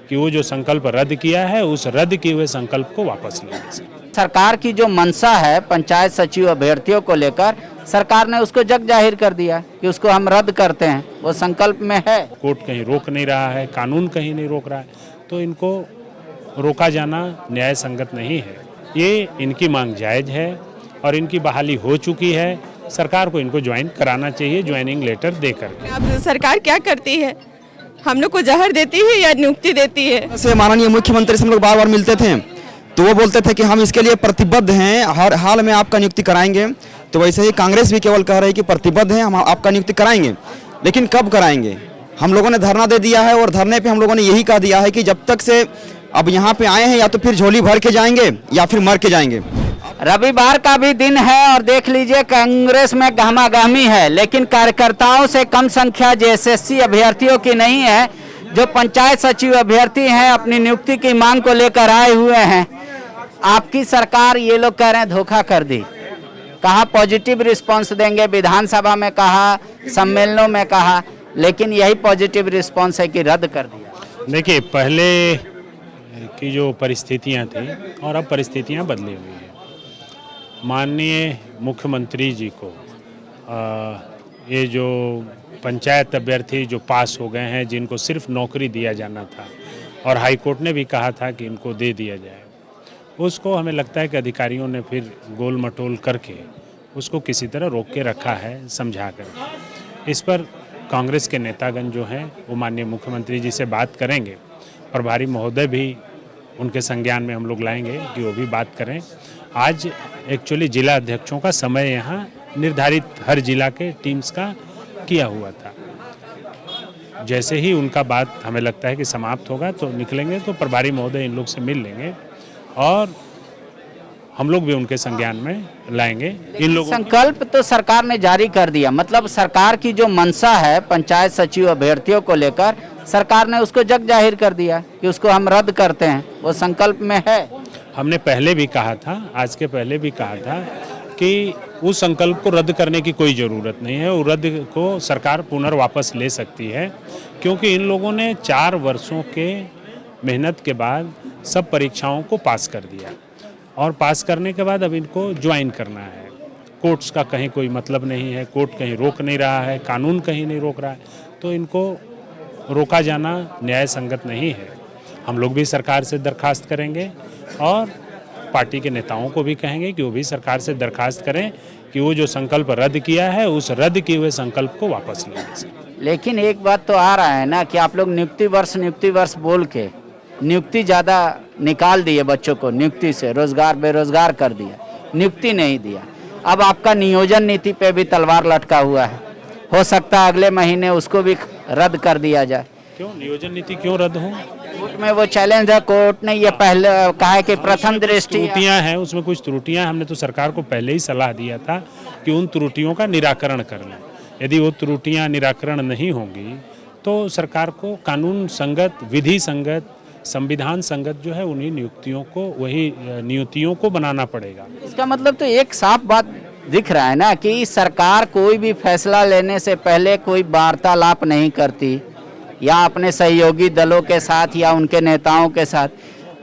कि वो जो संकल्प रद्द किया है उस रद्द किए हुए संकल्प को वापस लेंगे। सरकार की जो मंशा है पंचायत सचिव अभ्यर्थियों को लेकर, सरकार ने उसको जग जाहिर कर दिया कि उसको हम रद्द करते हैं, वो संकल्प में है। कोर्ट कहीं रोक नहीं रहा है, कानून कहीं नहीं रोक रहा है, तो इनको रोका जाना न्याय संगत नहीं है। ये इनकी मांग जायज़ है और इनकी बहाली हो चुकी है। सरकार को इनको ज्वाइन कराना चाहिए, ज्वाइनिंग लेटर देकर। अब सरकार क्या करती है, हम लोग को जहर देती है या नियुक्ति देती है? से माननीय मुख्यमंत्री से हम लोग बार बार मिलते थे तो वो बोलते थे कि हम इसके लिए प्रतिबद्ध हैं, हर हाल में आपका नियुक्ति कराएंगे। तो वैसे ही कांग्रेस भी केवल कह रही है कि प्रतिबद्ध हैं, हम आपका नियुक्ति कराएंगे, लेकिन कब कराएंगे? हम लोगों ने धरना दे दिया है और धरने पे हम लोगों ने यही कह दिया है कि जब तक से अब यहाँ पे आए हैं या तो फिर झोली भर के जाएंगे या फिर मर के जाएंगे। रविवार का भी दिन है और देख लीजिए कांग्रेस में गहमागहमी है, लेकिन कार्यकर्ताओं से कम संख्या जेएसएससी अभ्यर्थियों की नहीं है। जो पंचायत सचिव अभ्यर्थी हैं अपनी नियुक्ति की मांग को लेकर आए हुए हैं। आपकी सरकार, ये लोग कह रहे हैं, धोखा कर दी। कहा पॉजिटिव रिस्पांस देंगे, विधानसभा में कहा, सम्मेलनों में कहा, लेकिन यही पॉजिटिव रिस्पांस है कि रद्द कर दिया। देखिए, पहले की जो परिस्थितियां थी और अब परिस्थितियां बदली हुई हैं। माननीय मुख्यमंत्री जी को ये जो पंचायत अभ्यर्थी जो पास हो गए हैं, जिनको सिर्फ नौकरी दिया जाना था और हाई कोर्ट ने भी कहा था कि इनको दे दिया जाए, उसको हमें लगता है कि अधिकारियों ने फिर गोल मटोल करके उसको किसी तरह रोक के रखा है, समझा कर। इस पर कांग्रेस के नेतागण जो हैं वो माननीय मुख्यमंत्री जी से बात करेंगे। प्रभारी महोदय भी उनके संज्ञान में हम लोग लाएंगे कि वो भी बात करें। आज एक्चुअली जिला अध्यक्षों का समय यहाँ निर्धारित हर जिला के टीम्स का किया हुआ था। जैसे ही उनका बात हमें लगता है कि समाप्त होगा तो निकलेंगे, तो प्रभारी महोदय इन लोग से मिल लेंगे और हम लोग भी उनके संज्ञान में लाएंगे। इन लोगों संकल्प तो सरकार ने जारी कर दिया, मतलब सरकार की जो मंशा है पंचायत सचिव अभ्यर्थियों को लेकर, सरकार ने उसको जग जाहिर कर दिया कि उसको हम रद्द करते हैं, वो संकल्प में है। हमने पहले भी कहा था, आज के पहले भी कहा था कि उस संकल्प को रद्द करने की कोई ज़रूरत नहीं है। वो रद्द को सरकार पुनर्वापस ले सकती है, क्योंकि इन लोगों ने 4 वर्षों के मेहनत के बाद सब परीक्षाओं को पास कर दिया और पास करने के बाद अब इनको ज्वाइन करना है। कोर्ट्स का कहीं कोई मतलब नहीं है, कोर्ट कहीं रोक नहीं रहा है, कानून कहीं नहीं रोक रहा है, तो इनको रोका जाना न्याय संगत नहीं है। हम लोग भी सरकार से दरखास्त करेंगे और पार्टी के नेताओं को भी कहेंगे कि वो भी सरकार से दरखास्त करें कि वो जो संकल्प रद्द किया है उस रद्द किए हुए संकल्प को वापस लें। लेकिन एक बात तो आ रहा है ना कि आप लोग नियुक्ति वर्ष बोल के नियुक्ति ज़्यादा निकाल दिए, बच्चों को नियुक्ति से रोजगार बेरोजगार कर दिया, नियुक्ति नहीं दिया। अब आपका नियोजन नीति पे भी तलवार लटका हुआ है, हो सकता है अगले महीने उसको भी रद्द कर दिया जाए। क्यों नियोजन नीति क्यों रद्द हो? कोर्ट में वो चैलेंज है, कोर्ट ने ये पहले कहा है कि प्रथम दृष्टि त्रुटियां हैं, उसमें कुछ त्रुटियां, हमने तो सरकार को पहले ही सलाह दिया था कि उन त्रुटियों का निराकरण कर लें। यदि वो त्रुटियां निराकरण नहीं होंगी तो सरकार को कानून संगत, विधि संगत, संविधान संगत जो है उन्हीं नियुक्तियों को बनाना पड़ेगा। इसका मतलब तो एक साफ बात दिख रहा है ना कि सरकार कोई भी फैसला लेने से पहले कोई वार्तालाप नहीं करती, या अपने सहयोगी दलों के साथ या उनके नेताओं के साथ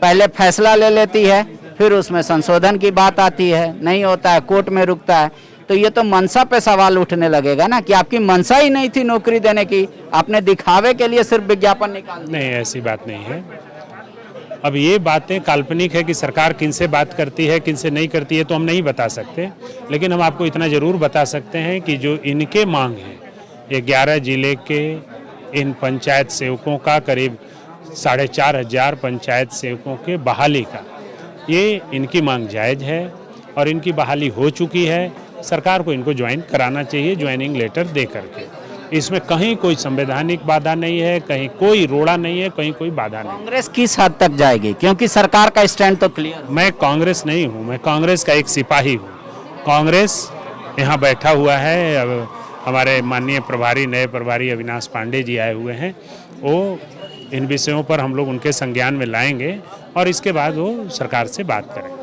पहले फैसला ले लेती है, फिर उसमें संशोधन की बात आती है, नहीं होता है, कोर्ट में रुकता है। तो ये तो मनसा पे सवाल उठने लगेगा ना कि आपकी मनसा ही नहीं थी नौकरी देने की, आपने दिखावे के लिए सिर्फ विज्ञापन निकाल दिया। नहीं, ऐसी बात नहीं है। अब ये बातें काल्पनिक है कि सरकार किनसे बात करती है किनसे नहीं करती है तो हम नहीं बता सकते, लेकिन हम आपको इतना ज़रूर बता सकते हैं कि जो इनके मांग है 11 जिले के इन पंचायत सेवकों का, करीब 4,500 पंचायत सेवकों के बहाली का, ये इनकी मांग जायज़ है और इनकी बहाली हो चुकी है। सरकार को इनको ज्वाइन कराना चाहिए, ज्वाइनिंग लेटर दे करके। इसमें कहीं कोई संवैधानिक बाधा नहीं है, कहीं कोई रोड़ा नहीं है, कहीं कोई बाधा नहीं। कांग्रेस किस हद तक जाएगी, क्योंकि सरकार का स्टैंड तो क्लियर है। मैं कांग्रेस नहीं हूँ, मैं कांग्रेस का एक सिपाही हूँ। कांग्रेस यहाँ बैठा हुआ है, अब हमारे माननीय नए प्रभारी अविनाश पांडे जी आए हुए हैं, वो इन विषयों पर हम लोग उनके संज्ञान में लाएंगे और इसके बाद वो सरकार से बात करेंगे।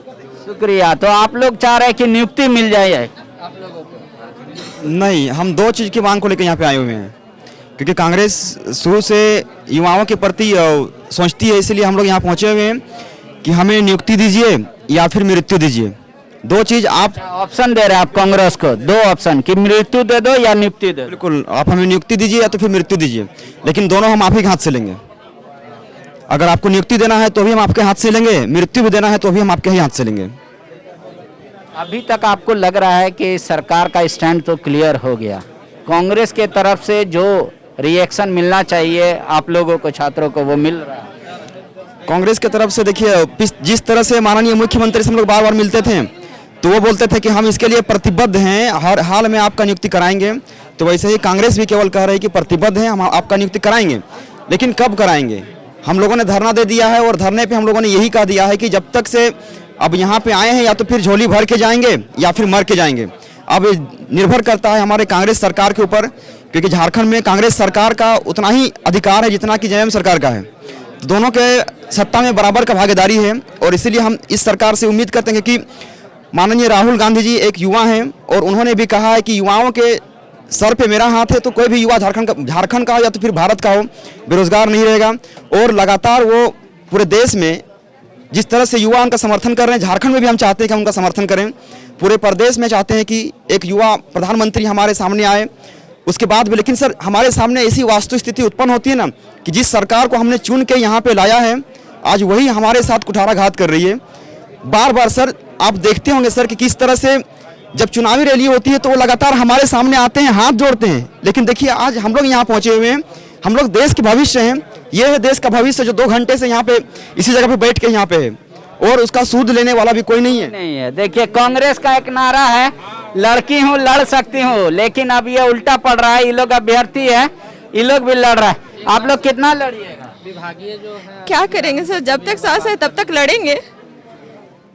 शुक्रिया। तो आप लोग चाह रहे हैं कि नियुक्ति मिल जाए? नहीं, हम 2 चीज़ की मांग को लेकर यहाँ पे आए हुए हैं। क्योंकि कांग्रेस शुरू से युवाओं के प्रति सोचती है, इसलिए हम लोग यहाँ पहुँचे हुए हैं कि हमें नियुक्ति दीजिए या फिर मृत्यु दीजिए। दो चीज़ आप ऑप्शन दे रहे हैं आप कांग्रेस को, दो ऑप्शन कि मृत्यु दे दो या नियुक्ति दे दो। बिल्कुल, आप हमें नियुक्ति दीजिए या तो फिर मृत्यु दीजिए, लेकिन दोनों हम आप ही के हाथ से लेंगे। अगर आपको नियुक्ति देना है तो भी हम आपके हाथ से लेंगे, मृत्यु भी देना है तो भी हम आपके ही हाथ से लेंगे। अभी तक आपको लग रहा है कि सरकार का स्टैंड तो क्लियर हो गया, कांग्रेस के तरफ से जो रिएक्शन मिलना चाहिए आप लोगों को, छात्रों को, वो मिल रहा है? कांग्रेस की तरफ से देखिए, जिस तरह से माननीय मुख्यमंत्री से हम लोग बार बार मिलते थे तो वो बोलते थे कि हम इसके लिए प्रतिबद्ध हैं, हर हाल में आपका नियुक्ति कराएंगे। तो वैसे ही कांग्रेस भी केवल कह रही है कि प्रतिबद्ध हैं, हम आपका नियुक्ति कराएंगे, लेकिन कब कराएंगे? हम लोगों ने धरना दे दिया है और धरने पे हम लोगों ने यही कह दिया है कि जब तक से अब यहाँ पे आए हैं या तो फिर झोली भर के जाएंगे या फिर मर के जाएंगे। अब निर्भर करता है हमारे कांग्रेस सरकार के ऊपर, क्योंकि झारखंड में कांग्रेस सरकार का उतना ही अधिकार है जितना कि जयराम सरकार का है। तो दोनों के सत्ता में बराबर का भागीदारी है और इसीलिए हम इस सरकार से उम्मीद करते हैं कि माननीय राहुल गांधी जी एक युवा हैं और उन्होंने भी कहा है कि युवाओं के सर पे मेरा हाथ है, तो कोई भी युवा झारखंड का हो या तो फिर भारत का हो, बेरोजगार नहीं रहेगा। और लगातार वो पूरे देश में जिस तरह से युवा उनका समर्थन कर रहे हैं, झारखंड में भी हम चाहते हैं कि हम उनका समर्थन करें। पूरे प्रदेश में चाहते हैं कि एक युवा प्रधानमंत्री हमारे सामने आए। उसके बाद भी लेकिन सर हमारे सामने ऐसी वास्तु स्थिति उत्पन्न होती है ना कि जिस सरकार को हमने चुन के यहाँ पे लाया है, आज वही हमारे साथ कुठाराघात कर रही है। बार बार सर आप देखते होंगे सर कि किस तरह से जब चुनावी रैली होती है तो वो लगातार हमारे सामने आते हैं, हाथ जोड़ते हैं। लेकिन देखिए आज हम लोग यहाँ पहुँचे हुए हैं, हम लोग देश के भविष्य हैं। ये है देश का भविष्य जो 2 घंटे से यहाँ पे इसी जगह पे बैठ के यहाँ पे है और उसका सूद लेने वाला भी कोई नहीं है। देखिए कांग्रेस का एक नारा है, लड़की हूँ लड़ सकती हूँ, लेकिन अब ये उल्टा पड़ रहा है। ये लोग अभ्यर्थी है, ये लोग भी लड़ रहा है, आप लोग कितना लड़िएगा? विभागीय जो है क्या करेंगे सर, जब तक सांस है तब तक लड़ेंगे,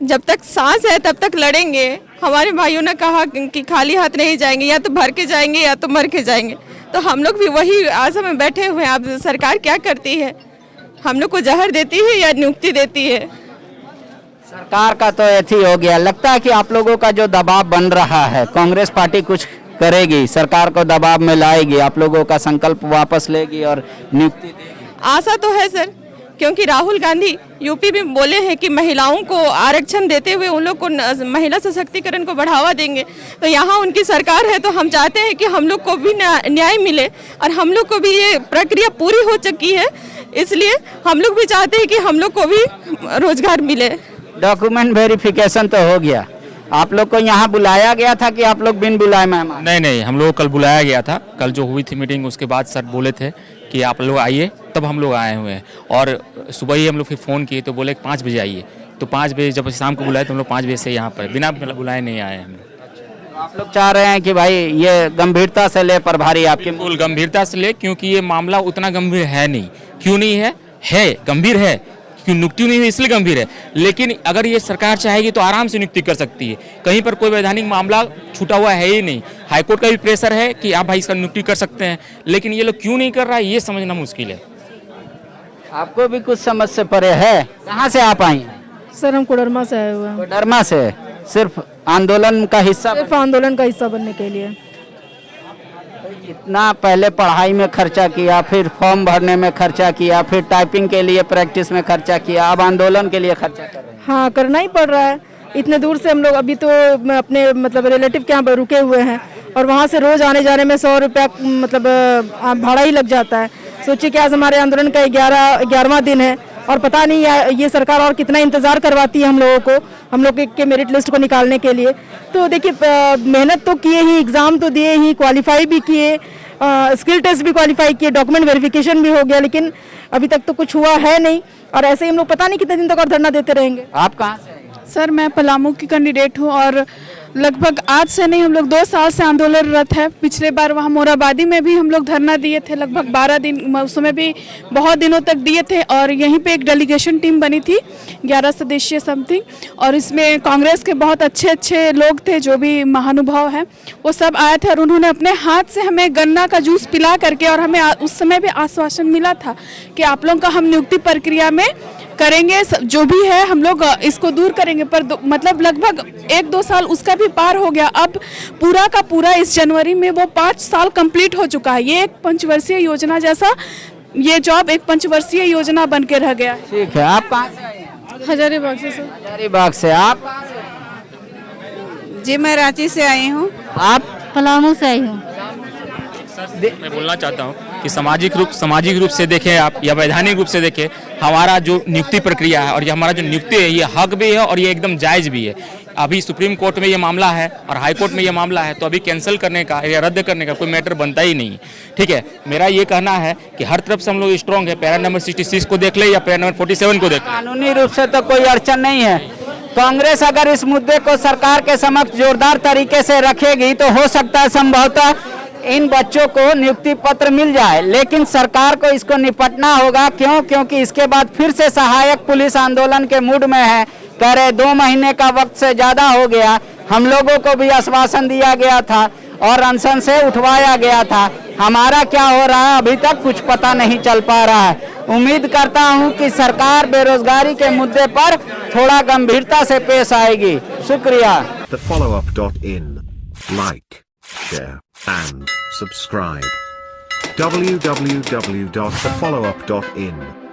जब तक सांस है तब तक लड़ेंगे। हमारे भाइयों ने कहा कि खाली हाथ नहीं जाएंगे, या तो भर के जाएंगे या तो मर के जाएंगे। तो हम लोग भी वही आशा में बैठे हुए हैं। अब सरकार क्या करती है, हम लोग को जहर देती है या नियुक्ति देती है? सरकार का तो ऐसी हो गया, लगता है कि आप लोगों का जो दबाव बन रहा है, कांग्रेस पार्टी कुछ करेगी, सरकार को दबाव में लाएगी, आप लोगों का संकल्प वापस लेगी और नियुक्ति देगी। आशा तो है सर, क्योंकि राहुल गांधी यूपी में बोले हैं कि महिलाओं को आरक्षण देते हुए उन लोग को महिला सशक्तिकरण को बढ़ावा देंगे। तो यहाँ उनकी सरकार है, तो हम चाहते हैं कि हम लोग को भी न्याय मिले और हम लोग को भी ये प्रक्रिया पूरी हो चुकी है, इसलिए हम लोग भी चाहते हैं कि हम लोग को भी रोजगार मिले। डॉक्यूमेंट वेरिफिकेशन तो हो गया, आप लोग को यहाँ बुलाया गया था कि आप लोग बिन बुलाए मेहमान? नहीं, हम लोग कल बुलाया गया था। कल जो हुई थी मीटिंग उसके बाद सर बोले थे कि आप लोग आइए, तब हम लोग आए हुए हैं। और सुबह ही हम लोग फिर फ़ोन किए तो बोले 5 बजे आइए, तो 5 बजे जब शाम को बुलाए तो हम लोग 5 बजे से यहाँ पर बिना बुलाए नहीं आए हम लोग। आप लोग चाह रहे हैं कि भाई ये गंभीरता से ले प्रभारी आपकी? बिल्कुल गंभीरता से ले, क्योंकि ये मामला उतना गंभीर है नहीं। क्यों नहीं है? है गंभीर है, क्यों नियुक्ति नहीं हुई इसलिए गंभीर है। लेकिन अगर ये सरकार चाहेगी तो आराम से नियुक्ति कर सकती है, कहीं पर कोई वैधानिक मामला छूटा हुआ है ही नहीं। हाईकोर्ट का भी प्रेशर है कि आप भाई इसका नियुक्ति कर सकते हैं, लेकिन ये लोग क्यों नहीं कर रहा है ये समझना मुश्किल है। आपको भी कुछ समझ से परे है? कहाँ से आप आई हैं? सर हम कोडरमा से आए हुए हैं। कोडरमा से? सिर्फ आंदोलन का हिस्सा? सिर्फ आंदोलन का हिस्सा बनने के लिए। इतना पहले पढ़ाई में खर्चा किया, फिर फॉर्म भरने में खर्चा किया, फिर टाइपिंग के लिए प्रैक्टिस में खर्चा किया, अब आंदोलन के लिए खर्चा कर रहे हैं। हाँ करना ही पड़ रहा है, इतने दूर से हम लोग अभी तो अपने मतलब रिलेटिव के यहाँ पर रुके हुए हैं और वहाँ से रोज आने जाने में 100 रुपया मतलब भाड़ा ही लग जाता है। सोचिए कि आज हमारे आंदोलन का 11वां दिन है और पता नहीं ये सरकार और कितना इंतजार करवाती है हम लोगों को, हम लोग के मेरिट लिस्ट को निकालने के लिए। तो देखिए मेहनत तो किए ही, एग्ज़ाम तो दिए ही, क्वालिफाई भी किए, स्किल टेस्ट भी क्वालिफाई किए, डॉक्यूमेंट वेरिफिकेशन भी हो गया, लेकिन अभी तक तो कुछ हुआ है नहीं। और ऐसे ही हम लोग पता नहीं कितने दिन तक और धरना देते रहेंगे। आप कहाँ से? सर मैं पलामू की कैंडिडेट हूँ और लगभग आज से नहीं हम लोग 2 साल से आंदोलनरत है। पिछले बार वहाँ मोराबादी में भी हम लोग धरना दिए थे, लगभग 12 दिन, उसमें भी बहुत दिनों तक दिए थे। और यहीं पे एक डेलीगेशन टीम बनी थी 11 सदस्यीय समथिंग, और इसमें कांग्रेस के बहुत अच्छे अच्छे लोग थे, जो भी महानुभाव हैं वो सब आए थे और उन्होंने अपने हाथ से हमें गन्ना का जूस पिला करके, और हमें उस समय भी आश्वासन मिला था कि आप लोगों का हम नियुक्ति प्रक्रिया में करेंगे, जो भी है हम लोग इसको दूर करेंगे। पर मतलब लगभग 1-2 साल उसका भी पार हो गया। अब पूरा का पूरा इस जनवरी में वो 5 साल कंप्लीट हो चुका है। ये एक पंचवर्षीय योजना जैसा ये जॉब एक पंचवर्षीय योजना बन के रह गया है। ठीक है, आप कहाँ से आए हैं? हजारीबाग से सर। हजारीबाग से। आप कहाँ से? जी मैं रांची से आई हूँ। आप? पलामू से आई हूँ। मैं बोलना चाहता हूँ कि सामाजिक रूप से देखें आप या वैधानिक रूप से देखें, हमारा जो नियुक्ति प्रक्रिया है और ये हमारा जो नियुक्ति है ये हक भी है और ये एकदम जायज़ भी है। अभी सुप्रीम कोर्ट में ये मामला है और हाई कोर्ट में ये मामला है, तो अभी कैंसिल करने का या रद्द करने का कोई मैटर बनता ही नहीं। ठीक है, मेरा ये कहना है कि हर तरफ से हम लोग स्ट्रॉन्ग है। पैरा नंबर 66 को देख ले या पैरा नंबर 47 को देख ले, कानूनी रूप से तो कोई अड़चन नहीं है। कांग्रेस अगर इस मुद्दे को सरकार के समक्ष जोरदार तरीके से रखेगी तो हो सकता है संभवतः इन बच्चों को नियुक्ति पत्र मिल जाए, लेकिन सरकार को इसको निपटना होगा। क्यों? क्योंकि इसके बाद फिर से सहायक पुलिस आंदोलन के मूड में है। कह रहे 2 महीने का वक्त से ज्यादा हो गया। हम लोगों को भी आश्वासन दिया गया था और अनशन से उठवाया गया था। हमारा क्या हो रहा है अभी तक कुछ पता नहीं चल पा रहा है। उम्मीद करता हूं कि सरकार बेरोजगारी के मुद्दे पर थोड़ा गंभीरता से पेश आएगी। शुक्रिया। TheFollowUp.in. Like, share and subscribe. www.thefollowup.in